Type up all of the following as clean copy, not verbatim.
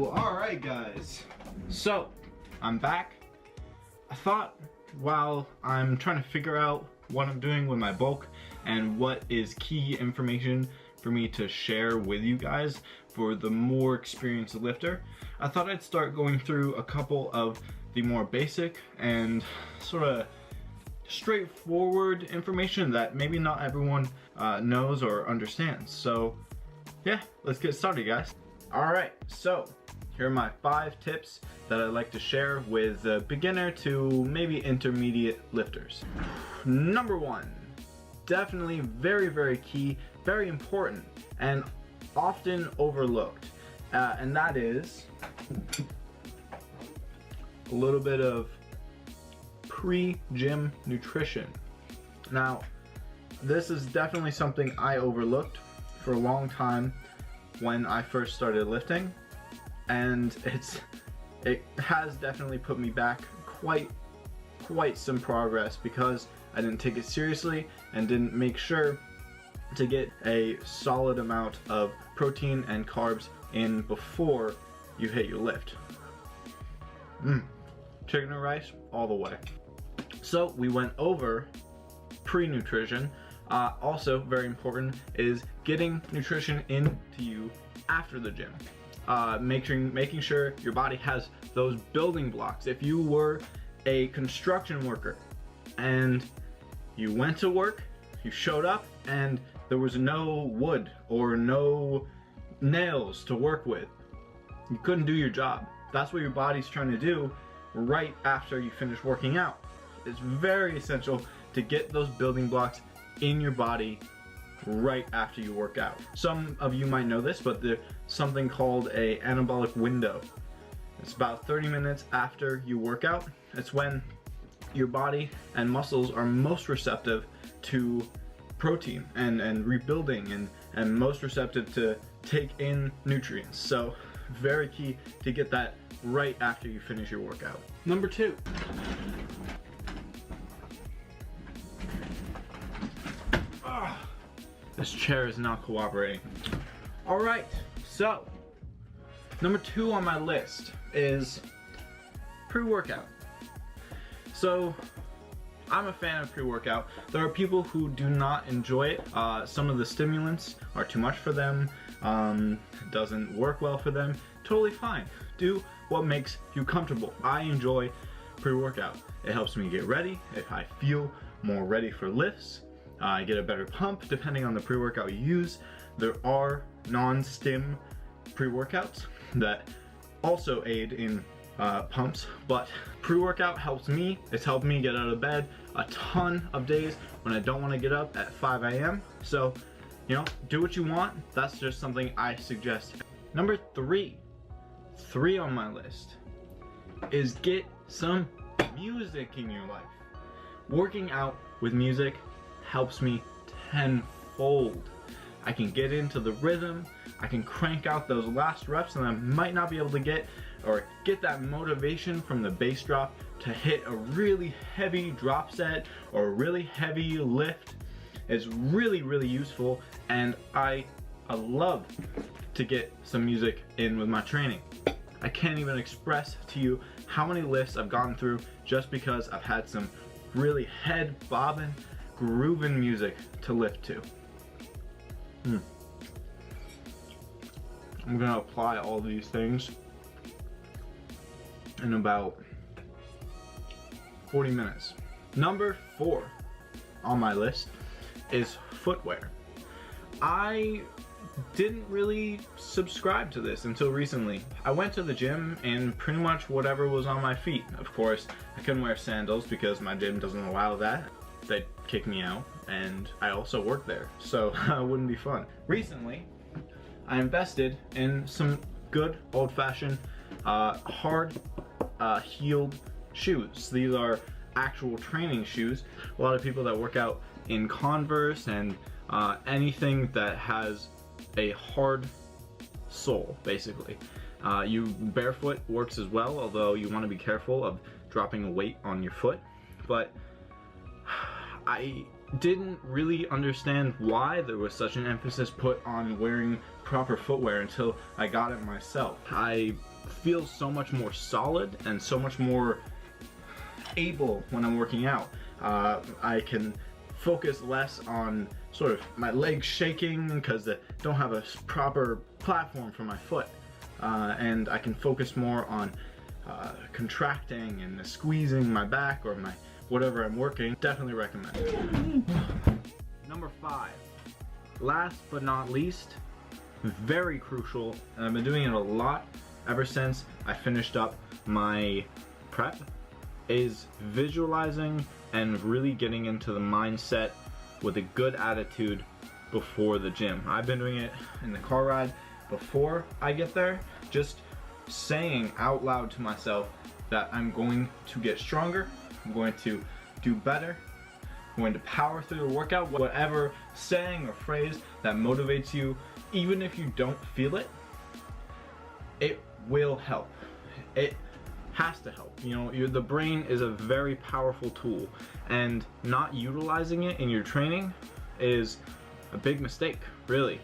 Alright guys, so I'm back. I thought while I'm trying to figure out what I'm doing with my bulk and what is key information for me to share with you guys for the more experienced lifter, I thought I'd start going through a couple of the more basic and sort of straightforward information that maybe not everyone knows or understands. So yeah, let's get started guys. Alright, so here are my 5 tips that I'd like to share with beginner to maybe intermediate lifters. Number 1, definitely very key, very important, and often overlooked, and that is a little bit of pre-gym nutrition. Now, this is definitely something I overlooked for a long time when I first started lifting, and it has definitely put me back quite some progress because I didn't take it seriously and didn't make sure to get a solid amount of protein and carbs in before you hit your lift. Chicken and rice all the way. So we went over pre-nutrition. Also very important is getting nutrition into you after the gym. Making sure your body has those building blocks. If you were a construction worker and you went to work, you showed up and there was no wood or no nails to work with, you couldn't do your job. That's what your body's trying to do right after you finish working out. It's very essential to get those building blocks in your body right after you work out. Some of you might know this, but there's something called a anabolic window. It's about 30 minutes after you work out. It's when your body and muscles are most receptive to protein and rebuilding and most receptive to take in nutrients. So very key to get that right after you finish your workout. Number 2. This chair is not cooperating. Alright, so number 2 on my list is pre-workout. So I'm a fan of pre-workout. There are people who do not enjoy it. Some of the stimulants are too much for them, doesn't work well for them. Totally fine. Do what makes you comfortable. I enjoy pre-workout. It helps me get ready. If I feel more ready for lifts, I get a better pump depending on the pre-workout you use. There are non-stim pre-workouts that also aid in pumps, but pre-workout helps me. It's helped me get out of bed a ton of days when I don't want to get up at 5 a.m. So, you know, do what you want. That's just something I suggest. Number 3 on my list is get some music in your life. Working out with music helps me tenfold. I can get into the rhythm, I can crank out those last reps that I might not be able to get, or get that motivation from the bass drop to hit a really heavy drop set or a really heavy lift. It's really useful, and I love to get some music in with my training. I can't even express to you how many lifts I've gone through just because I've had some really head bobbing, grooving music to lift to. I'm gonna apply all these things in about 40 minutes. Number 4 on my list is footwear. I didn't really subscribe to this until recently. I went to the gym and pretty much whatever was on my feet. Of course, I couldn't wear sandals because my gym doesn't allow that. They'd kick me out, and I also work there, so it wouldn't be fun. Recently, I invested in some good old-fashioned hard heeled shoes. These are actual training shoes. A lot of people that work out in Converse and anything that has a hard sole, basically. You barefoot works as well, although you want to be careful of dropping a weight on your foot. But I didn't really understand why there was such an emphasis put on wearing proper footwear until I got it myself. I feel so much more solid and so much more able when I'm working out. I can focus less on sort of my legs shaking because they don't have a proper platform for my foot, and I can focus more on contracting and squeezing my back or my whatever I'm working. Definitely recommend. Number 5, last but not least, very crucial, and I've been doing it a lot ever since I finished up my prep, is visualizing and really getting into the mindset with a good attitude before the gym. I've been doing it in the car ride before I get there, just saying out loud to myself that I'm going to get stronger, I'm going to do better, I'm going to power through the workout. Whatever saying or phrase that motivates you, even if you don't feel it, it will help. It has to help. You know, the brain is a very powerful tool, and not utilizing it in your training is a big mistake, really.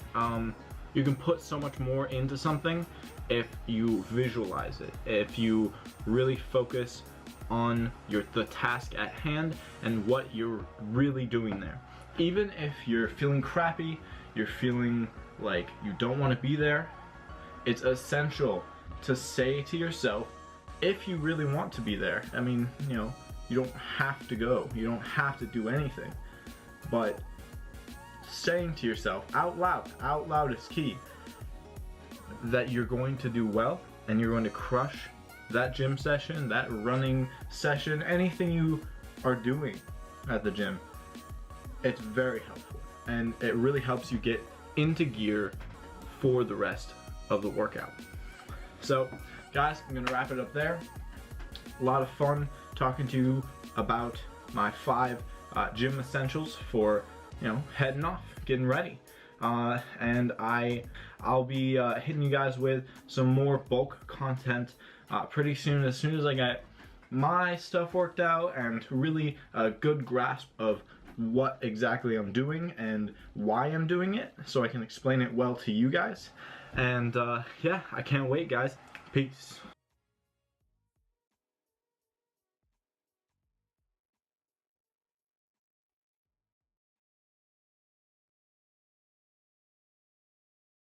You can put so much more into something if you visualize it, if you really focus on the task at hand and what you're really doing there. Even if you're feeling crappy, you're feeling like you don't want to be there, it's essential to say to yourself, if you really want to be there. I mean, you know, you don't have to go, you don't have to do anything, but saying to yourself out loud is key, that you're going to do well and you're going to crush that gym session, that running session, anything you are doing at the gym. It's very helpful, and it really helps you get into gear for the rest of the workout. So guys, I'm gonna wrap it up there. A lot of fun talking to you about my 5 gym essentials for, you know, heading off, getting ready. And I'll be hitting you guys with some more bulk content pretty soon, as soon as I get my stuff worked out and really a good grasp of what exactly I'm doing and why I'm doing it, so I can explain it well to you guys. And yeah, I can't wait, guys. Peace.